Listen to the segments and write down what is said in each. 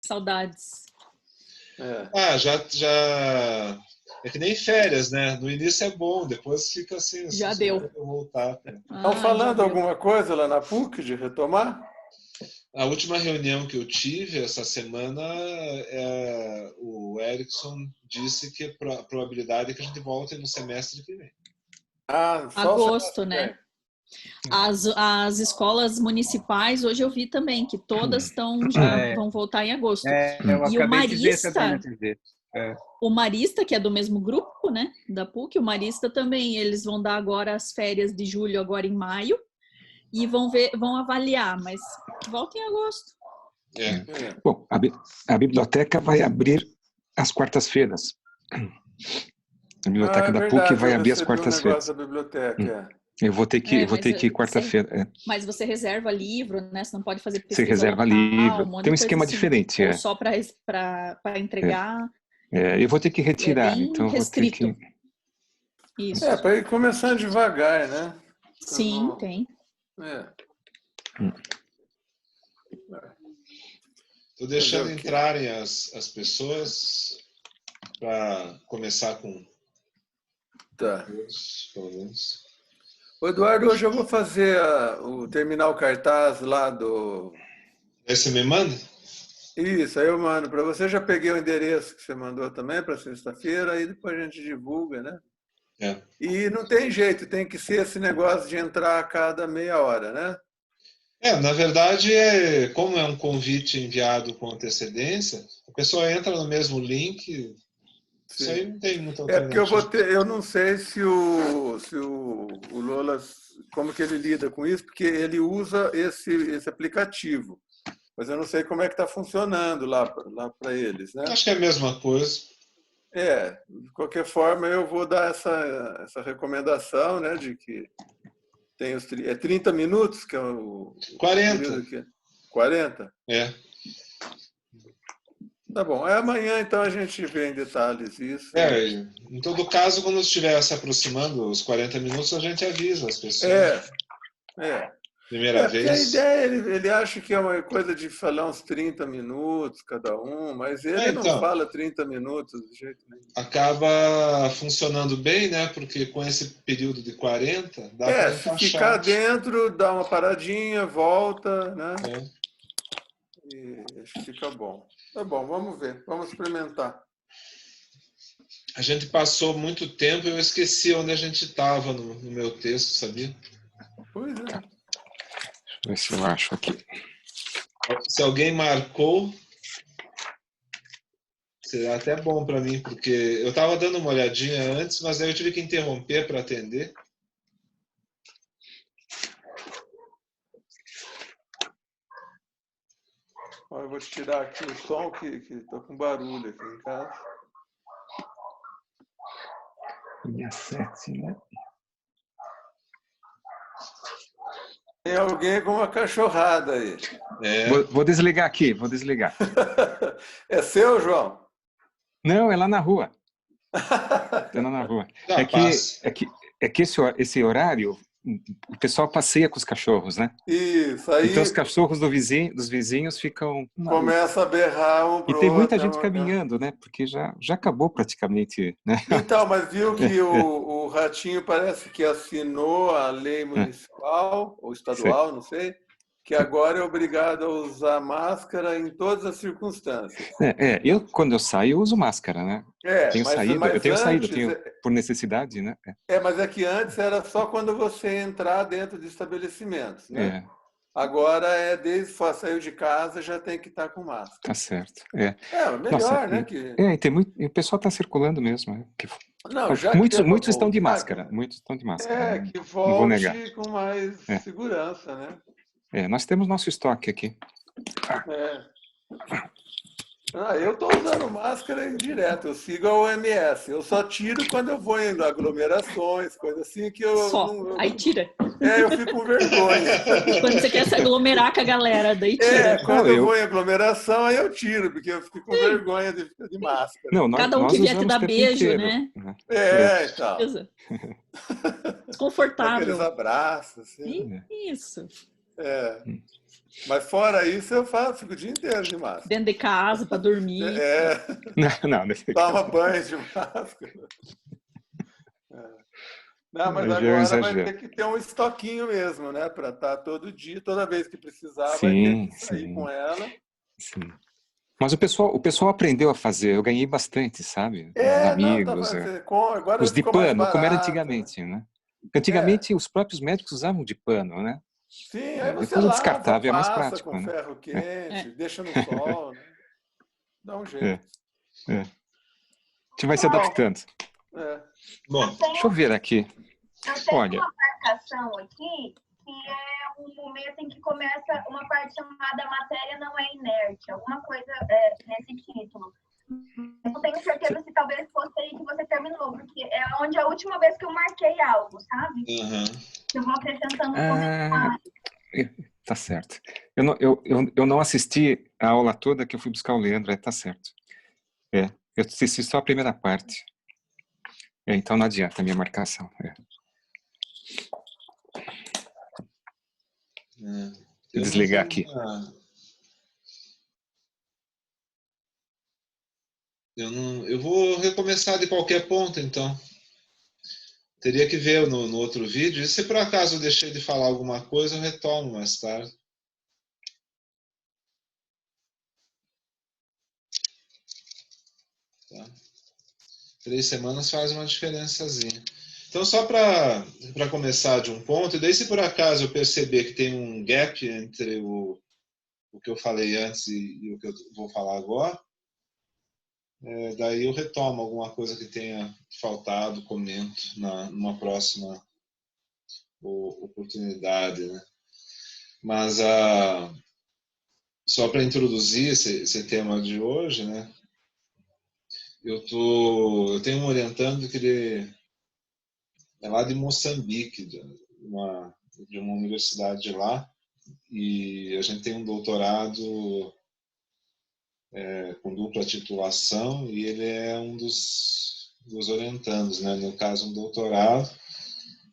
Saudades. Já... É que nem férias, né? No início é bom, depois fica assim... Já deu. Eu voltar. Estão falando alguma coisa lá na PUC de retomar? A última reunião que eu tive essa semana, o Erickson disse que a probabilidade é que a gente volte no semestre que vem. Só agosto, né? As escolas municipais, hoje eu vi também que todas vão voltar em agosto. Eu acabei de ver também na TV. O Marista, que é do mesmo grupo, né, da PUC, o Marista também, eles vão dar agora as férias de julho, agora em maio, e vão avaliar, mas volta em agosto. Bom, a biblioteca vai abrir às quartas-feiras. A biblioteca da PUC vai abrir às quartas-feiras. Eu vou ter que ir quarta-feira. Mas você reserva livro, né? Você não pode fazer pesquisa Você reserva local, livro. Tem um esquema assim, diferente. ou só para entregar. Eu vou ter que retirar. Então restrito. Vou ter que... Isso. Para ir começando devagar, né? Sim, tem. Estou deixando entrarem as pessoas para começar com... Pelo menos. Eduardo, hoje eu vou fazer terminar o cartaz lá do... Aí você me manda? Isso, aí eu mando para você. Já peguei o endereço que você mandou também para sexta-feira, aí depois a gente divulga, né? E não tem jeito, tem que ser esse negócio de entrar a cada meia hora, né? Na verdade, como é um convite enviado com antecedência, a pessoa entra no mesmo link. Sim. Isso aí não tem muita alternativa. Porque eu não sei se o Lola, como que ele lida com isso, porque ele usa esse aplicativo. Mas eu não sei como é que está funcionando lá para eles, né? Acho que é a mesma coisa. De qualquer forma, eu vou dar essa recomendação, né, de que tem 30 minutos, que é o 40. 40? Tá bom. Amanhã, então, a gente vê em detalhes isso. Em todo caso, quando estiver se aproximando os 40 minutos, a gente avisa as pessoas. Primeira vez. A ideia, ele acha que é uma coisa de falar uns 30 minutos cada um, mas ele não fala 30 minutos de jeito nenhum. Acaba funcionando bem, né? Porque com esse período de 40, dá para encaixar. Se ficar dentro, dá uma paradinha, volta, né? E acho que fica bom. Tá bom, vamos ver, vamos experimentar. A gente passou muito tempo e eu esqueci onde a gente estava no meu texto, sabia? Pois é. Deixa eu ver se eu acho aqui. Se alguém marcou, será até bom para mim, porque eu estava dando uma olhadinha antes, mas aí eu tive que interromper para atender. Eu vou tirar aqui o som, que estou com barulho aqui em casa. Dia 7, né? Tem alguém com uma cachorrada aí. Vou desligar aqui, vou desligar. É seu, João? Não, é lá na rua. É lá na rua. É que esse horário, o pessoal passeia com os cachorros, né? Isso, aí... Então os cachorros dos vizinhos ficam... Começa a berrar um pro outro. E tem muita outro, gente caminhando, né? Porque já acabou praticamente, né? Então, mas viu que o Ratinho parece que assinou a lei municipal, ou estadual, não sei, que agora é obrigado a usar máscara em todas as circunstâncias. Quando eu saio, eu uso máscara, né? Eu tenho saído, por necessidade, né? Mas é que antes era só quando você entrar dentro de estabelecimentos, né? Agora desde que saiu de casa já tem que estar com máscara. Tá certo. Melhor, nossa, né? O pessoal está circulando mesmo. Não, muitos estão de máscara. Muitos estão de máscara. Que volte com mais segurança, né? Nós temos nosso estoque aqui. Eu estou usando máscara direto, eu sigo a OMS. Eu só tiro quando eu vou em aglomerações, coisa assim que eu... Aí tira. Eu fico com vergonha. Quando você quer se aglomerar com a galera, daí tira. Quando eu vou em aglomeração, aí eu tiro, porque eu fico com vergonha de máscara. Não, cada um que vier te dar beijo, inteiro, né? Então. Desconfortável. Aqueles abraços, assim. Isso. Mas fora isso, eu fico o dia inteiro de máscara. Dentro de casa, para dormir. Não, toma banho de máscara. Não, mas agora vai ter que ter um estoquinho mesmo, né? Para estar todo dia, toda vez que precisar, vai ter que sair com ela. Sim. Mas o pessoal aprendeu a fazer. Eu ganhei bastante, sabe? Amigos. Agora os de ficou mais pano, barato, como era antigamente, né? Antigamente, os próprios médicos usavam de pano, né? Sim, aí você coisa lava, descartável, é mais passa prático, com né? ferro quente, deixa no sol, né? Dá um jeito. A gente vai se adaptando. Bom, deixa eu ver aqui. Eu tenho uma marcação aqui, que é um momento em que começa uma parte chamada Matéria Não é Inerte, alguma coisa nesse título. Eu não tenho certeza se talvez fosse aí que você terminou, porque é onde a última vez que eu marquei algo, sabe? Eu vou acrescentando comentários. Tá certo. Eu não assisti a aula toda, que eu fui buscar o Leandro, tá certo. Eu assisti só a primeira parte. Então não adianta a minha marcação. Vou desligar aqui. Eu vou recomeçar de qualquer ponto, então. Teria que ver no outro vídeo. E se por acaso eu deixei de falar alguma coisa, eu retomo mais tarde. Tá? 3 semanas faz uma diferençazinha. Então, só para começar de um ponto, e daí se por acaso eu perceber que tem um gap entre o que eu falei antes e o que eu vou falar agora, daí eu retomo alguma coisa que tenha faltado, comento numa próxima oportunidade, né? Mas só para introduzir esse tema de hoje, né? Eu tenho um orientando que ele é lá de Moçambique, de uma universidade de lá, e a gente tem um doutorado com dupla titulação, e ele é um dos orientandos, né? No caso, um doutorado,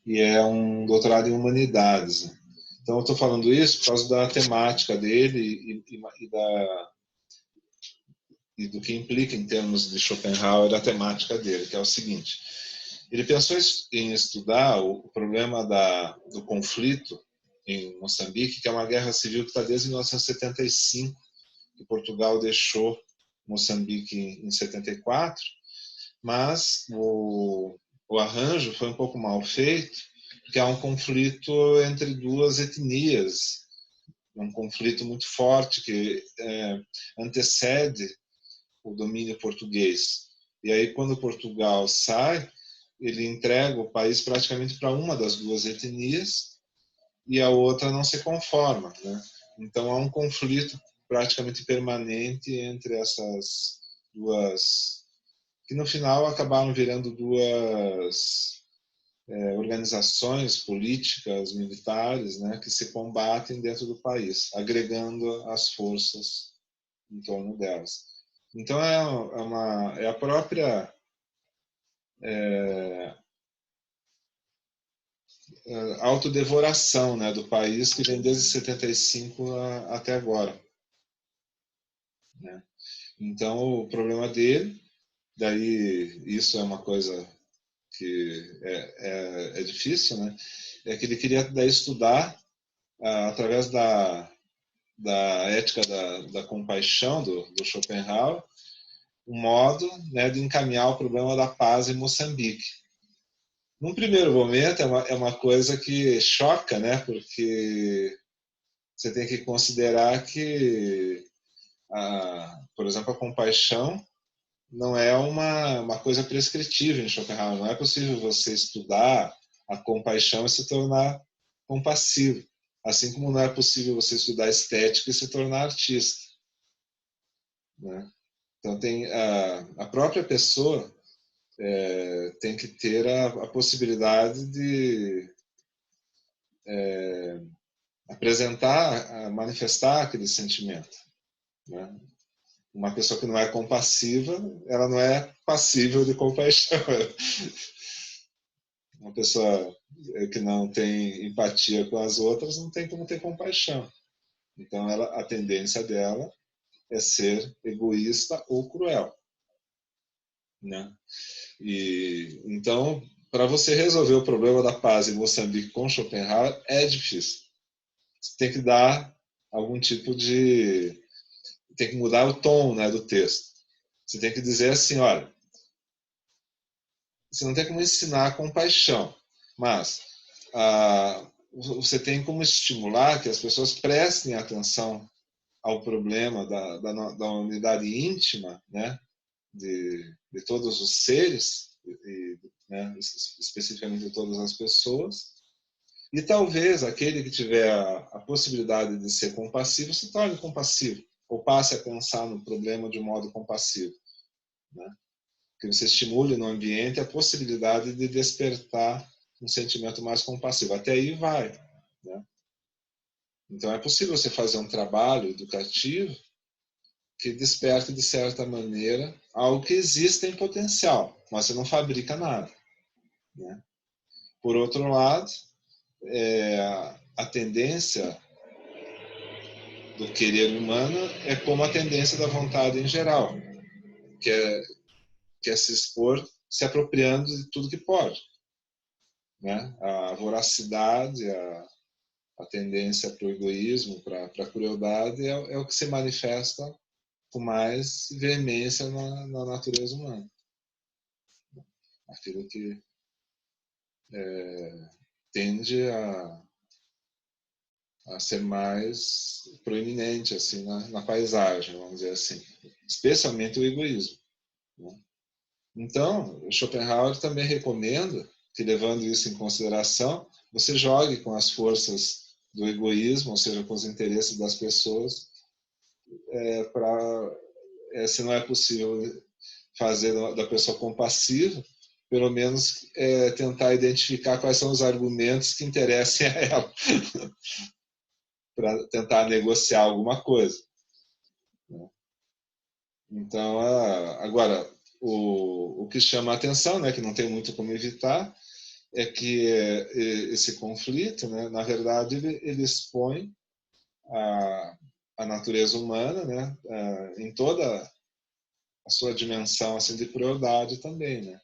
e é um doutorado em humanidades, né? Então, eu estou falando isso por causa da temática dele e do que implica em termos de Schopenhauer a temática dele, que é o seguinte: ele pensou em estudar o problema do conflito em Moçambique, que é uma guerra civil que está desde 1975, que Portugal deixou Moçambique em 74, mas o arranjo foi um pouco mal feito, porque há um conflito entre duas etnias, um conflito muito forte que antecede o domínio português. E aí, quando Portugal sai, ele entrega o país praticamente para uma das duas etnias e a outra não se conforma, né? Então, há um conflito praticamente permanente entre essas duas, que no final acabaram virando duas organizações políticas, militares, né, que se combatem dentro do país, agregando as forças em torno delas. Então, é a própria autodevoração, né, do país, que vem desde 75 até agora, né? Então, o problema dele, daí isso é uma coisa que é difícil, né? É que ele queria daí estudar, através da ética da compaixão do Schopenhauer, um modo, né, de encaminhar o problema da paz em Moçambique. Num primeiro momento é uma coisa que choca, né? Porque você tem que considerar que, por exemplo, a compaixão não é uma coisa prescritível em Schopenhauer. Não é possível você estudar a compaixão e se tornar compassivo. Assim como não é possível você estudar estética e se tornar artista, né? Então, tem a própria pessoa tem que ter a possibilidade de manifestar aquele sentimento, né? Uma pessoa que não é compassiva, ela não é passível de compaixão. Uma pessoa que não tem empatia com as outras não tem como ter compaixão. Então, a tendência dela é ser egoísta ou cruel, né? E então, para você resolver o problema da paz em Moçambique com Schopenhauer é difícil. Você tem que dar algum tipo de... tem que mudar o tom, né, do texto. Você tem que dizer assim, olha, você não tem como ensinar a compaixão, mas você tem como estimular que as pessoas prestem atenção ao problema da unidade íntima, né, de todos os seres, né, especificamente de todas as pessoas, e talvez aquele que tiver a possibilidade de ser compassivo se torne compassivo, ou passe a pensar no problema de um modo compassivo, né? Que você estimule no ambiente a possibilidade de despertar um sentimento mais compassivo. Até aí vai, né? Então é possível você fazer um trabalho educativo que desperte, de certa maneira, algo que existe em potencial, mas você não fabrica nada, né? Por outro lado, a tendência do querer humano é como a tendência da vontade em geral, que é se expor, se apropriando de tudo que pode, né? A voracidade, a tendência para o egoísmo, para a crueldade, é o que se manifesta com mais veemência na natureza humana. Aquilo que tende a ser mais proeminente assim, na paisagem, vamos dizer assim. Especialmente o egoísmo, né? Então, Schopenhauer também recomenda que, levando isso em consideração, você jogue com as forças do egoísmo, ou seja, com os interesses das pessoas, se não é possível fazer da pessoa compassiva, pelo menos tentar identificar quais são os argumentos que interessem a ela, para tentar negociar alguma coisa, né? Então, agora, o que chama a atenção, né, que não tem muito como evitar, é que esse conflito, né, na verdade, ele expõe a natureza humana, né, em toda a sua dimensão assim, de crueldade também, né?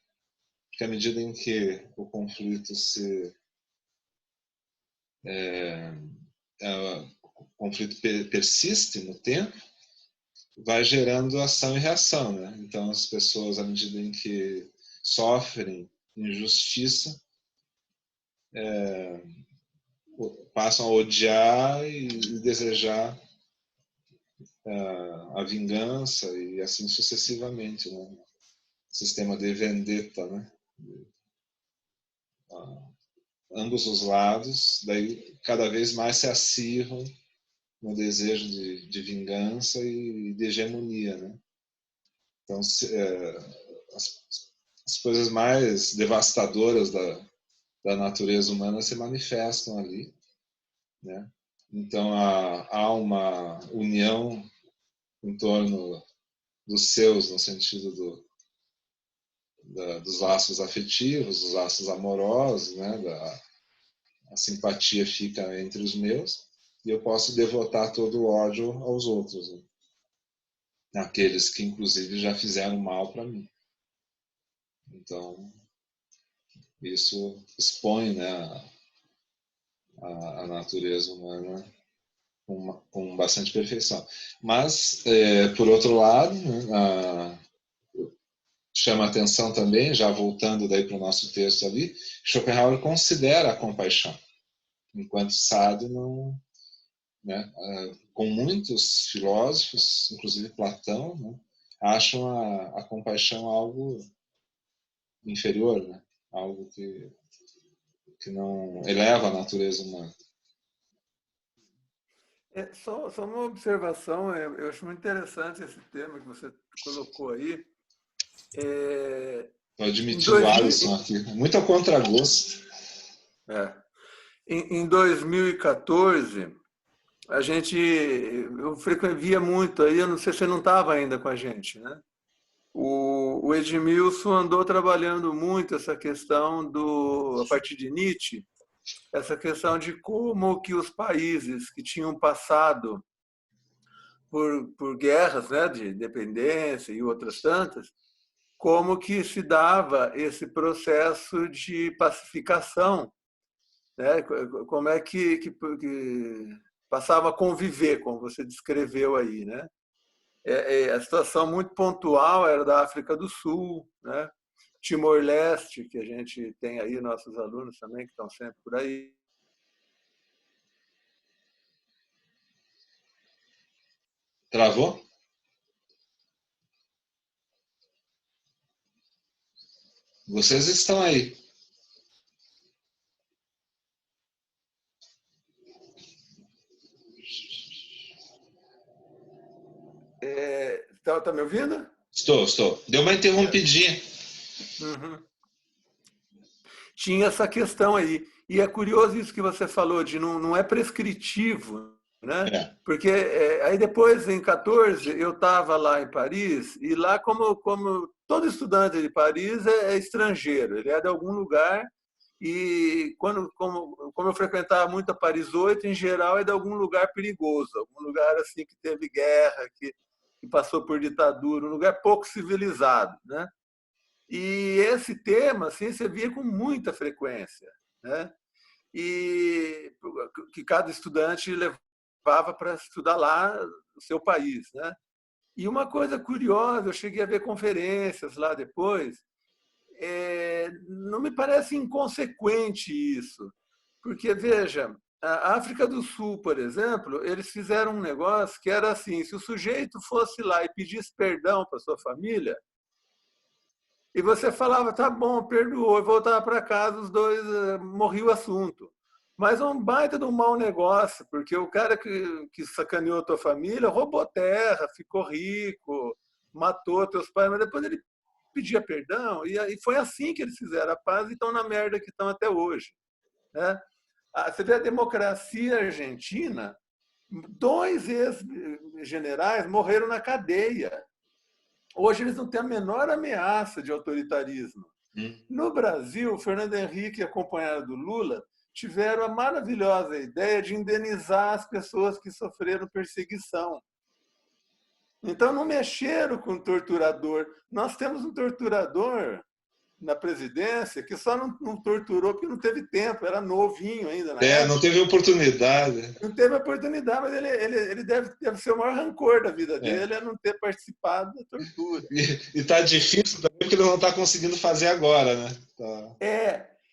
Porque à medida em que o conflito o conflito persiste no tempo, vai gerando ação e reação, né? Então as pessoas, à medida em que sofrem injustiça, passam a odiar e desejar a vingança e assim sucessivamente, né? Sistema de vendetta, né? Ambos os lados, daí cada vez mais se acirram no desejo de vingança e de hegemonia, né? Então, as coisas mais devastadoras da natureza humana se manifestam ali, né? Então, há uma união em torno dos seus, no sentido dos laços afetivos, dos laços amorosos, né? A simpatia fica entre os meus, e eu posso devotar todo o ódio aos outros, né? Aqueles que, inclusive, já fizeram mal para mim. Então, isso expõe, né, a natureza humana com bastante perfeição. Mas, por outro lado, né, chama atenção também, já voltando daí para o nosso texto ali, Schopenhauer considera a compaixão, enquanto Sade não, né, com muitos filósofos, inclusive Platão, né, acham a compaixão algo inferior, né, algo que não eleva a natureza humana. Só uma observação, eu acho muito interessante esse tema que você colocou aí. Vou admitir o Alisson aqui, muito a contragosto. Em 2014, eu via muito aí, eu não sei se você não estava ainda com a gente, né? O Edmilson andou trabalhando muito essa questão a partir de Nietzsche, essa questão de como que os países que tinham passado por guerras, né, de independência e outras tantas, como que se dava esse processo de pacificação, né? Como é que passava a conviver, como você descreveu aí, né? A situação muito pontual era da África do Sul, né? Timor-Leste, que a gente tem aí nossos alunos também que estão sempre por aí. Travou? Vocês estão aí. Tá me ouvindo? Estou. Deu uma interrompidinha. Uhum. Tinha essa questão aí. E é curioso isso que você falou, de não é prescritivo, né? É. Porque aí depois, em 14, eu estava lá em Paris, e lá, como todo estudante de Paris é estrangeiro, ele é de algum lugar, e como eu frequentava muito a Paris 8, em geral é de algum lugar perigoso, algum lugar assim que teve guerra, que passou por ditadura, um lugar pouco civilizado, né? E esse tema assim, você via com muita frequência, né? E que cada estudante levava para estudar lá no seu país, né? E uma coisa curiosa, eu cheguei a ver conferências lá depois, não me parece inconsequente isso, porque, veja, a África do Sul, por exemplo, eles fizeram um negócio que era assim, se o sujeito fosse lá e pedisse perdão para sua família, e você falava, tá bom, perdoou, e voltava para casa, os dois morriam o assunto. Mas é um baita de um mau negócio, porque o cara que sacaneou a tua família roubou terra, ficou rico, matou teus pais, mas depois ele pedia perdão, e foi assim que eles fizeram a paz e estão na merda que estão até hoje, né? Você vê a democracia argentina, 2 ex-generais morreram na cadeia. Hoje eles não têm a menor ameaça de autoritarismo. No Brasil, Fernando Henrique, acompanhado do Lula, tiveram a maravilhosa ideia de indenizar as pessoas que sofreram perseguição. Então, não mexeram com o torturador. Nós temos um torturador na presidência que só não torturou porque não teve tempo, era novinho ainda. Não teve oportunidade. Não teve oportunidade, mas ele deve ser o maior rancor da vida dele, é não ter participado da tortura. E está difícil também porque ele não está conseguindo fazer agora, né?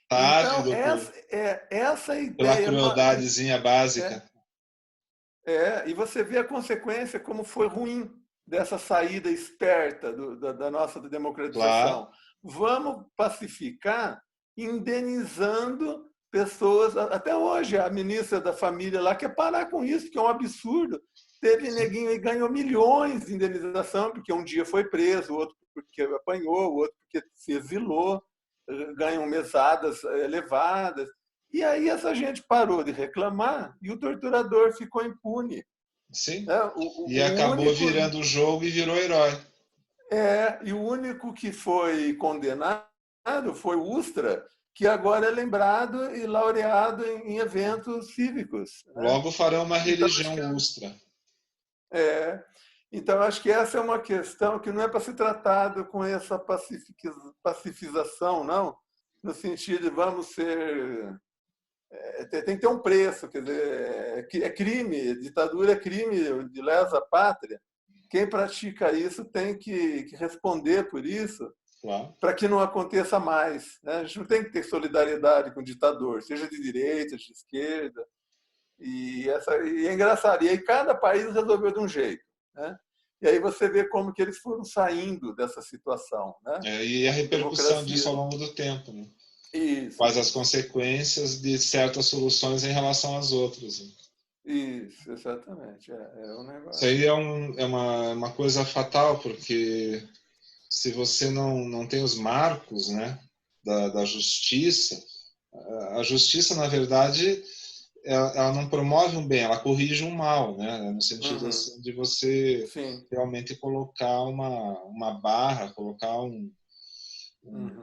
Tá então, essa ideia... Pela crueldadezinha básica. E você vê a consequência, como foi ruim dessa saída esperta da nossa democratização. Claro. Vamos pacificar indenizando pessoas. Até hoje, a ministra da Família lá quer parar com isso, que é um absurdo. Teve neguinho e ganhou milhões de indenização, porque um dia foi preso, o outro porque apanhou, o outro porque se exilou, ganham mesadas elevadas. E aí essa gente parou de reclamar e o torturador ficou impune. Sim. E acabou virando o jogo e virou herói. E o único que foi condenado foi o Ustra, que agora é lembrado e laureado em eventos cívicos. Logo farão uma religião Ustra. Então, acho que essa é uma questão que não é para ser tratado com essa pacifização, não, no sentido de vamos ser... tem que ter um preço, quer dizer, é crime, ditadura é crime de lesa pátria. Quem pratica isso tem que responder por isso, claro, para que não aconteça mais, né? A gente não tem que ter solidariedade com o ditador, seja de direita, de esquerda. E é engraçado. E aí cada país resolveu de um jeito, né? E aí você vê como que eles foram saindo dessa situação, né? E a repercussão disso ao longo do tempo, né? Isso. Quais as consequências de certas soluções em relação às outras. Né? Isso, exatamente. É um negócio. Isso aí é uma coisa fatal, porque se você não tem os marcos, né, da justiça, a justiça, na verdade, ela não promove um bem, ela corrige um mal, né? No sentido assim, de você realmente colocar uma barra, colocar um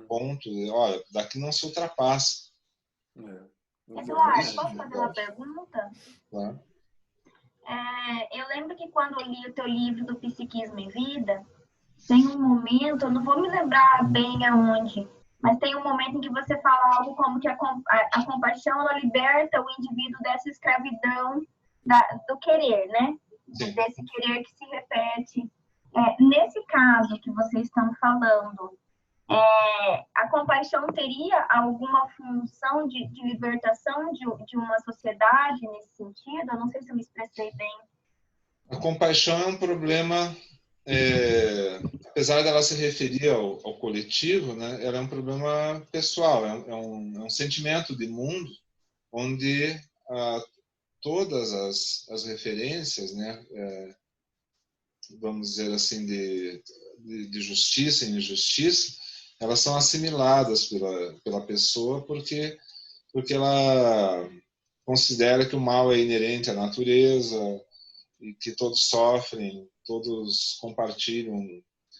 ponto, olha, daqui não se ultrapassa. Eduardo, posso fazer uma pergunta? Claro. Eu lembro que quando eu li o teu livro do Psiquismo e Vida, tem um momento, eu não vou me lembrar bem aonde, mas tem um momento em que você fala algo como que a compaixão, ela liberta o indivíduo dessa escravidão do querer, né? Desse querer que se repete. Nesse caso que vocês estão falando, a compaixão teria alguma função de libertação de uma sociedade nesse sentido? Eu não sei se eu me expressei bem. A compaixão é um problema, apesar dela se referir ao coletivo, né, ela é um problema pessoal, é um sentimento de mundo onde todas as referências, né, vamos dizer assim, de justiça e injustiça, elas são assimiladas pela pessoa porque ela considera que o mal é inerente à natureza e que todos sofrem, todos compartilham,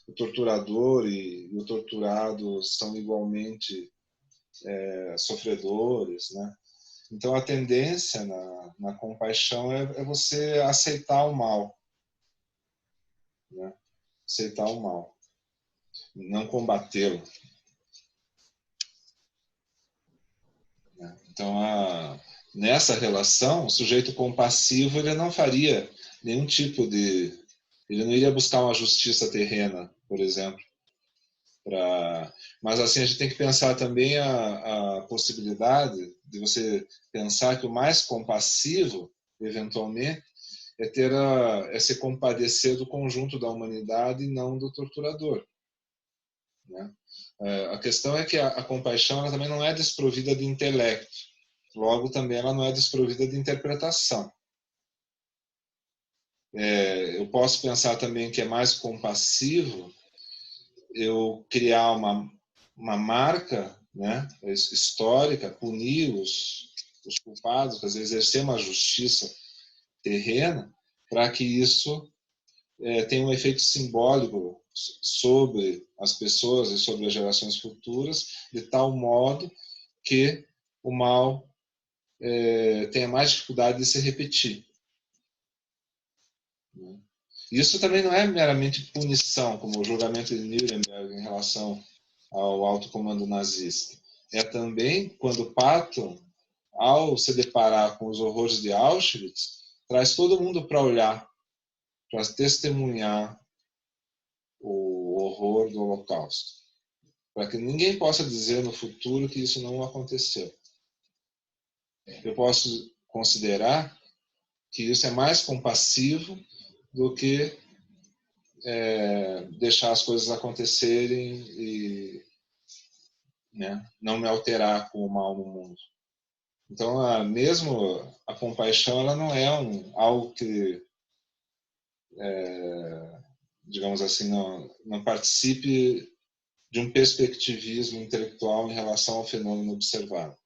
o torturador e o torturado são igualmente sofredores, né? Então a tendência na compaixão é você aceitar o mal, né? Aceitar o mal, não combatê-lo. Então, nessa relação, o sujeito compassivo ele não faria nenhum tipo de... Ele não iria buscar uma justiça terrena, por exemplo. Mas assim, a gente tem que pensar também a possibilidade de você pensar que o mais compassivo, eventualmente, é se compadecer do conjunto da humanidade e não do torturador, né? A questão é que a compaixão ela também não é desprovida de intelecto, logo também ela não é desprovida de interpretação. Eu posso pensar também que é mais compassivo eu criar uma marca, né, histórica, punir os culpados, fazer exercer uma justiça terrena, para que isso tenha um efeito simbólico sobre as pessoas e sobre as gerações futuras, de tal modo que o mal tenha mais dificuldade de se repetir. Isso também não é meramente punição, como o julgamento de Nuremberg em relação ao alto comando nazista. É também quando Patton, ao se deparar com os horrores de Auschwitz, traz todo mundo para olhar, para testemunhar o horror do Holocausto, para que ninguém possa dizer no futuro que isso não aconteceu. Eu posso considerar que isso é mais compassivo do que deixar as coisas acontecerem e, né, não me alterar com o mal no mundo. Então, mesmo a compaixão, ela não é algo que, digamos assim, não participe de um perspectivismo intelectual em relação ao fenômeno observado.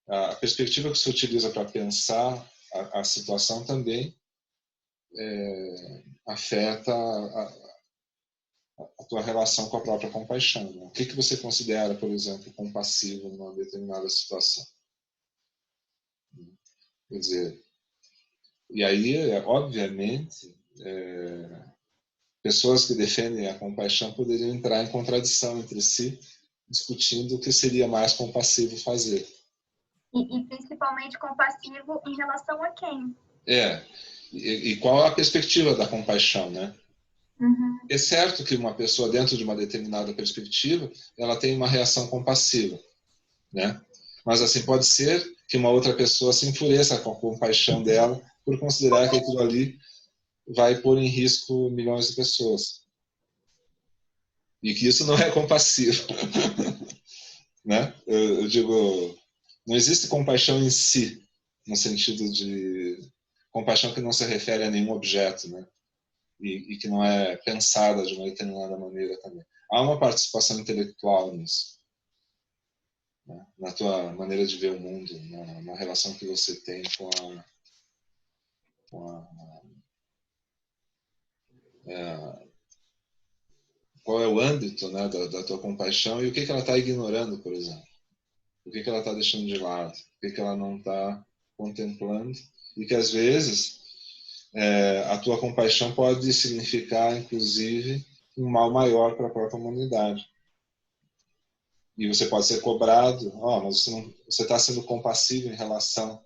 A perspectiva que se utiliza para pensar a situação também afeta a tua relação com a própria compaixão. Né? O que você considera, por exemplo, compassivo numa determinada situação? Quer dizer, e aí, obviamente, pessoas que defendem a compaixão poderiam entrar em contradição entre si, discutindo o que seria mais compassivo fazer. E principalmente compassivo em relação a quem? E qual a perspectiva da compaixão, né? Uhum. É certo que uma pessoa dentro de uma determinada perspectiva, ela tem uma reação compassiva, né? Mas assim, pode ser que uma outra pessoa se enfureça com a compaixão dela por considerar que aquilo ali vai pôr em risco milhões de pessoas. E que isso não é compassivo. Né? Eu digo, não existe compaixão em si, no sentido de compaixão que não se refere a nenhum objeto, né? E que não é pensada de uma determinada maneira também. Há uma participação intelectual nisso. né? Na tua maneira de ver o mundo, na relação que você tem qual é o âmbito, né, da tua compaixão e o que ela está ignorando, por exemplo. O que ela está deixando de lado, o que ela não está contemplando, e que às vezes a tua compaixão pode significar, inclusive, um mal maior para a própria humanidade. E você pode ser cobrado, mas você está sendo compassivo em relação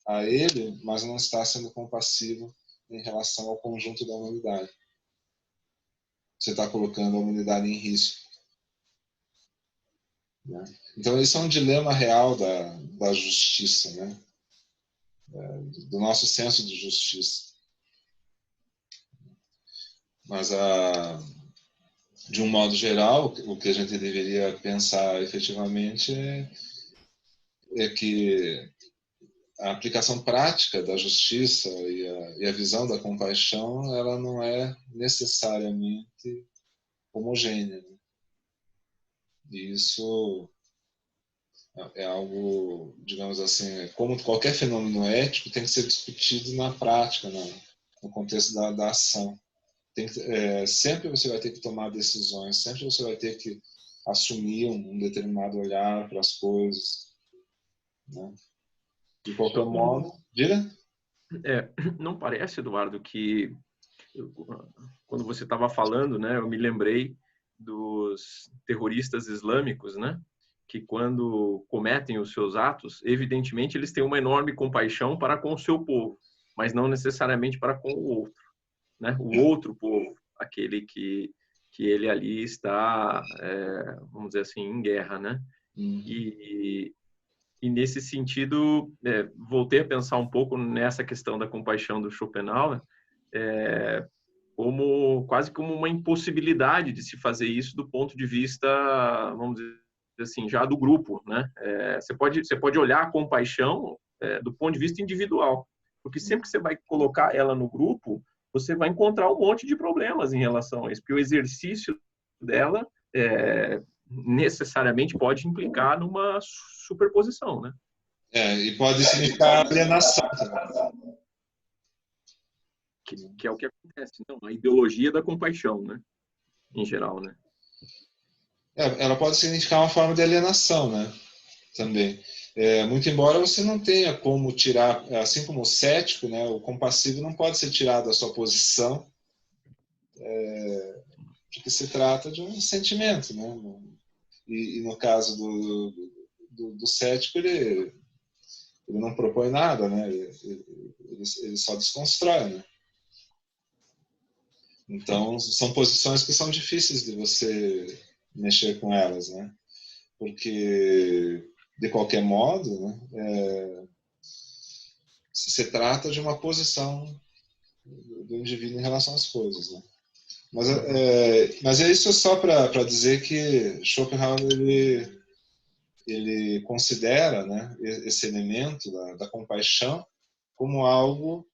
a ele, mas não está sendo compassivo em relação ao conjunto da humanidade. Você está colocando a humanidade em risco. Né? Então, esse é um dilema real da justiça, né? Do nosso senso de justiça. Mas, de um modo geral, o que a gente deveria pensar efetivamente é que a aplicação prática da justiça e a visão da compaixão, ela não é necessariamente homogênea. Né? E isso é algo, digamos assim, como qualquer fenômeno ético, tem que ser discutido na prática, no contexto da ação. Sempre você vai ter que tomar decisões, sempre você vai ter que assumir um determinado olhar para as coisas. Né? De qualquer modo, diga? Não parece, Eduardo, que quando você estava falando, né, eu me lembrei dos terroristas islâmicos, né, que quando cometem os seus atos, evidentemente eles têm uma enorme compaixão para com o seu povo, mas não necessariamente para com o outro, né, o outro povo, aquele que ele ali está, vamos dizer assim, em guerra, né? E nesse sentido, voltei a pensar um pouco nessa questão da compaixão do Schopenhauer, quase como uma impossibilidade de se fazer isso do ponto de vista, vamos dizer assim, já do grupo, né? Você pode olhar a compaixão do ponto de vista individual, porque sempre que você vai colocar ela no grupo, você vai encontrar um monte de problemas em relação a isso, porque o exercício dela necessariamente pode implicar numa superposição, né? E pode significar alienação também. Que é o que acontece, não? A ideologia da compaixão, né? Em geral, né? Ela pode significar uma forma de alienação, né? Também. Muito embora você não tenha como tirar, assim como o cético, né? O compassivo não pode ser tirado da sua posição, porque se trata de um sentimento, né? E no caso do cético, ele não propõe nada, né? Ele só desconstrói, né? Então, são posições que são difíceis de você mexer com elas, né? Porque, de qualquer modo, né, se trata de uma posição do indivíduo em relação às coisas, né? Mas é isso só para dizer que Schopenhauer ele considera, né, esse elemento da compaixão como algo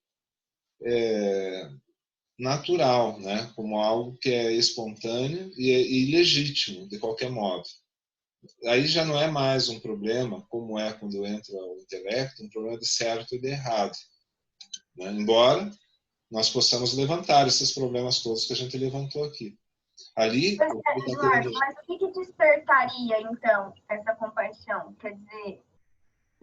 natural, né, como algo que é espontâneo e legítimo, de qualquer modo. Aí já não é mais um problema, como é quando entra o intelecto, um problema de certo e de errado. Né? Embora nós possamos levantar esses problemas todos que a gente levantou aqui. Ali, Eduardo, mas o que despertaria, então, essa compaixão? Quer dizer,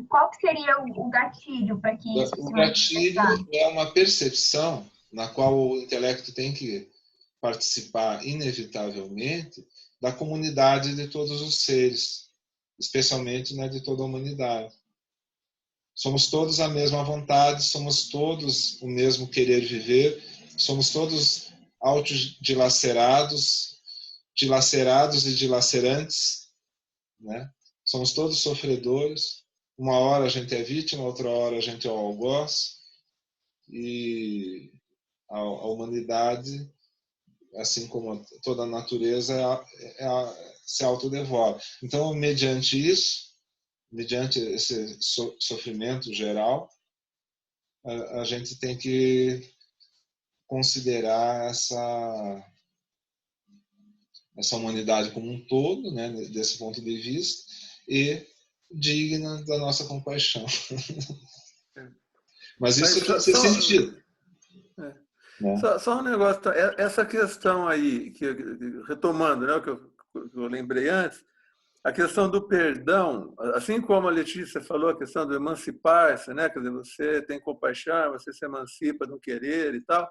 qual que seria o gatilho para que isso o gatilho é uma percepção na qual o intelecto tem que participar inevitavelmente da comunidade de todos os seres, especialmente, né, de toda a humanidade. Somos todos a mesma vontade, somos todos o mesmo querer viver, somos todos autodilacerados, dilacerados e dilacerantes, né? Somos todos sofredores. Uma hora a gente é vítima, outra hora a gente é o algoz. E a humanidade, assim como toda a natureza, se autodevora. Então, mediante isso, mediante esse sofrimento geral, a gente tem que considerar essa humanidade como um todo, né, desse ponto de vista, e digna da nossa compaixão. Mas isso tem que ser sentido. Só um negócio, essa questão aí, retomando, né, o que eu lembrei antes, a questão do perdão, assim como a Letícia falou, a questão do emancipar-se, né, quer dizer, você tem compaixão, você se emancipa do querer e tal.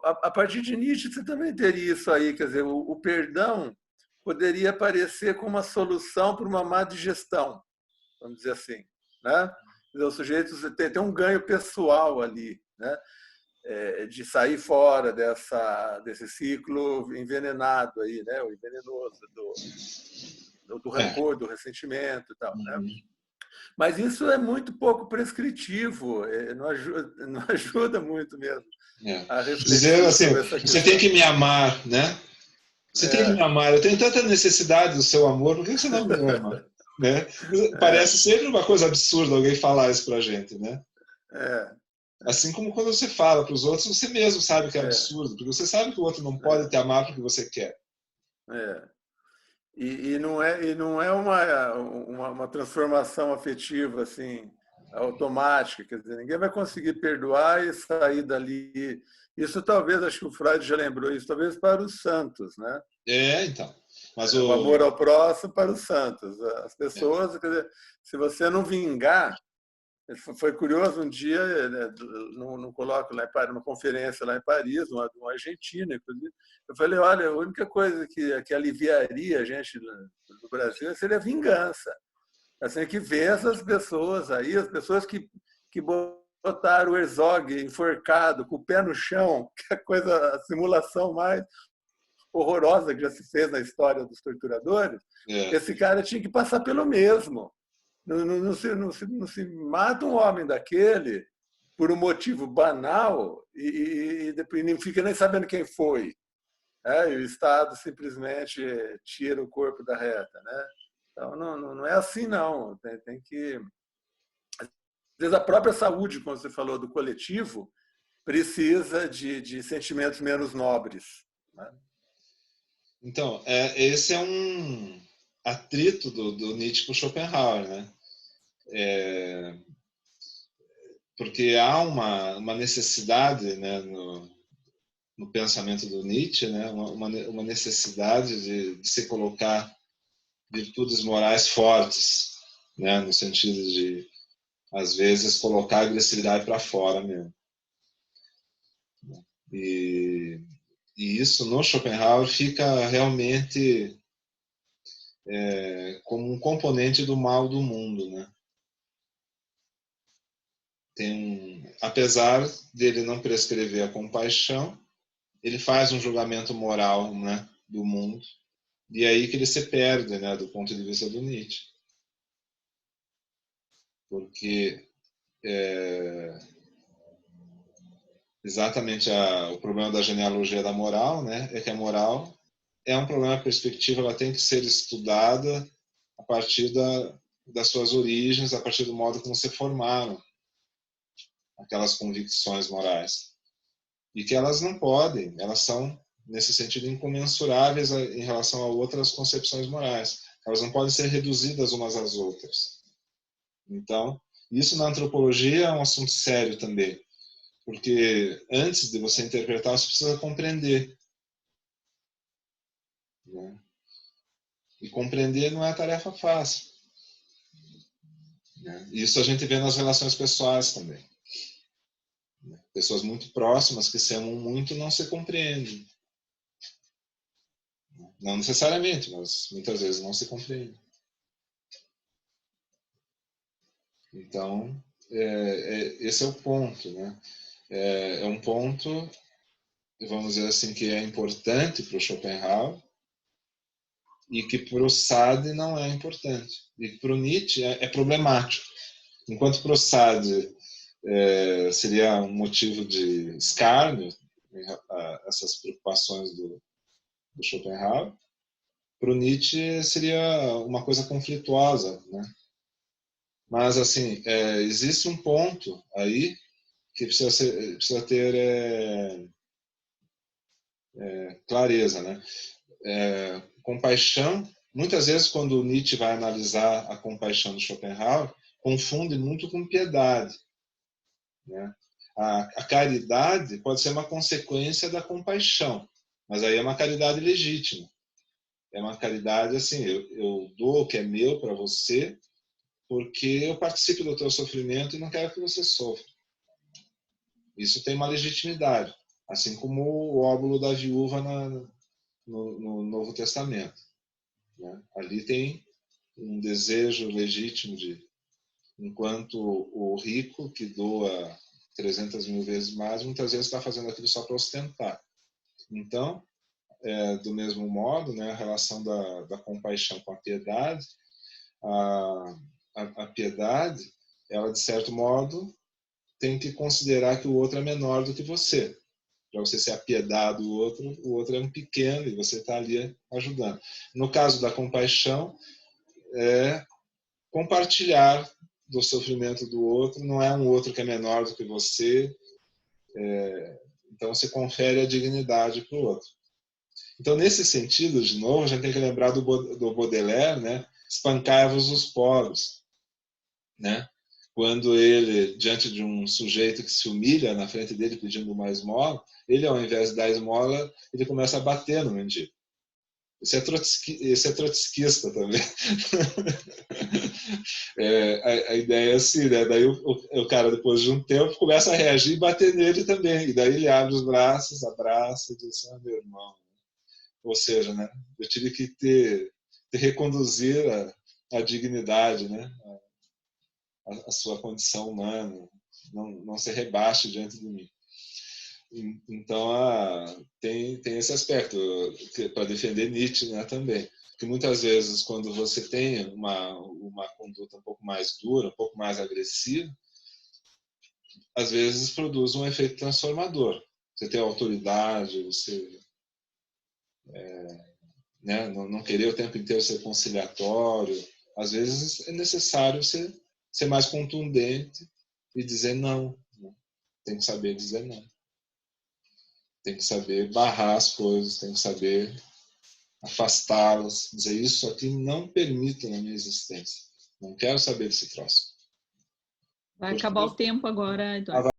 A partir de Nietzsche, você também teria isso aí, quer dizer, o perdão poderia aparecer como uma solução para uma má digestão, vamos dizer assim, né? O sujeito tem um ganho pessoal ali, né? De sair fora desse ciclo envenenado aí, né? O envenenoso do rancor, do ressentimento e tal, né? Mas isso é muito pouco prescritivo, não ajuda muito mesmo a refletir. Dizer assim, você tem que me amar, né? Você tem que me amar. Eu tenho tanta necessidade do seu amor, por que você não me ama? Né? Parece sempre uma coisa absurda alguém falar isso pra gente, né? Assim como quando você fala para os outros, você mesmo sabe que é absurdo, porque você sabe que o outro não pode te amar porque você quer. E não é uma transformação afetiva assim automática, quer dizer, ninguém vai conseguir perdoar e sair dali. Isso talvez, acho que o Freud já lembrou isso, talvez para os santos, né? Então. Mas o amor ao próximo para os santos. As pessoas, quer dizer, se você não vingar. Foi curioso um dia, né, num colóquio lá numa conferência lá em Paris, um argentino, inclusive, eu falei, olha, a única coisa que aliviaria a gente do Brasil seria a vingança. Assim, que ver essas pessoas aí, as pessoas que botaram o Herzog enforcado, com o pé no chão, que é a simulação mais horrorosa que já se fez na história dos torturadores, esse cara tinha que passar pelo mesmo. Não se mata um homem daquele por um motivo banal e depois não fica nem sabendo quem foi. E o Estado simplesmente tira o corpo da reta. Né? Então, não é assim, não. Tem que... Às vezes, a própria saúde, como você falou, do coletivo, precisa de sentimentos menos nobres. Né? Então, esse é um atrito do Nietzsche com Schopenhauer, né? Porque há uma necessidade, né, no pensamento do Nietzsche, né, uma necessidade de se colocar virtudes morais fortes, né, no sentido de, às vezes, colocar a agressividade para fora mesmo. E isso, no Schopenhauer, fica realmente como um componente do mal do mundo, né? Apesar dele não prescrever a compaixão, ele faz um julgamento moral, né, do mundo, e é aí que ele se perde, né, do ponto de vista do Nietzsche. Porque exatamente o problema da genealogia da moral, né, é que a moral é um problema de perspectiva, ela tem que ser estudada a partir das suas origens, a partir do modo como se formaram aquelas convicções morais. E que elas não podem, elas são, nesse sentido, incomensuráveis em relação a outras concepções morais. Elas não podem ser reduzidas umas às outras. Então, isso na antropologia é um assunto sério também, porque antes de você interpretar, você precisa compreender. Né? E compreender não é tarefa fácil. Né? Isso a gente vê nas relações pessoais também. Pessoas muito próximas que se amam muito não se compreendem. Não necessariamente, mas muitas vezes não se compreendem. Então, esse é o ponto, né? É um ponto, vamos dizer assim, que é importante para o Schopenhauer e que para o Sade não é importante. E para o Nietzsche é problemático. Enquanto para o Sade seria um motivo de escárnio, essas preocupações do Schopenhauer, para o Nietzsche seria uma coisa conflituosa, né? Mas, assim, existe um ponto aí que precisa ter clareza, né? Compaixão muitas vezes, quando Nietzsche vai analisar a compaixão do Schopenhauer, confunde muito com piedade, né? A caridade pode ser uma consequência da compaixão, mas aí é uma caridade legítima. É uma caridade assim, eu dou o que é meu para você porque eu participo do teu sofrimento e não quero que você sofra. Isso tem uma legitimidade, assim como o óbolo da viúva no Novo Testamento, né? Ali tem um desejo legítimo enquanto o rico que doa 300 mil vezes mais, muitas vezes está fazendo aquilo só para ostentar. Então, do mesmo modo, né, a relação da compaixão com a piedade, a piedade, ela de certo modo tem que considerar que o outro é menor do que você. Para você se apiedar do outro, o outro é um pequeno e você está ali ajudando. No caso da compaixão, é compartilhar do sofrimento do outro, não é um outro que é menor do que você, então você confere a dignidade para o outro. Então, nesse sentido, de novo, a gente tem que lembrar do Baudelaire, né? Espancai-vos os pobres, né? Quando ele, diante de um sujeito que se humilha na frente dele pedindo uma esmola, ele, ao invés de dar esmola, ele começa a bater no mendigo. Esse é trotskista também. A ideia é assim, né? Daí o cara, depois de um tempo, começa a reagir e bater nele também. E daí ele abre os braços, abraça e diz assim, meu irmão. Ou seja, né? Eu tive que reconduzir a dignidade, né? A sua condição humana, não se rebaixe diante de mim. Então, tem esse aspecto para defender Nietzsche, né, também. Que muitas vezes, quando você tem uma conduta um pouco mais dura, um pouco mais agressiva, às vezes produz um efeito transformador. Você tem autoridade, você né, não querer o tempo inteiro ser conciliatório. Às vezes é necessário ser mais contundente e dizer não. Né? Tem que saber dizer não. Tem que saber barrar as coisas, tem que saber afastá-las, dizer isso aqui não permite na minha existência. Não quero saber desse troço. Vai acabar o tempo agora, Eduardo.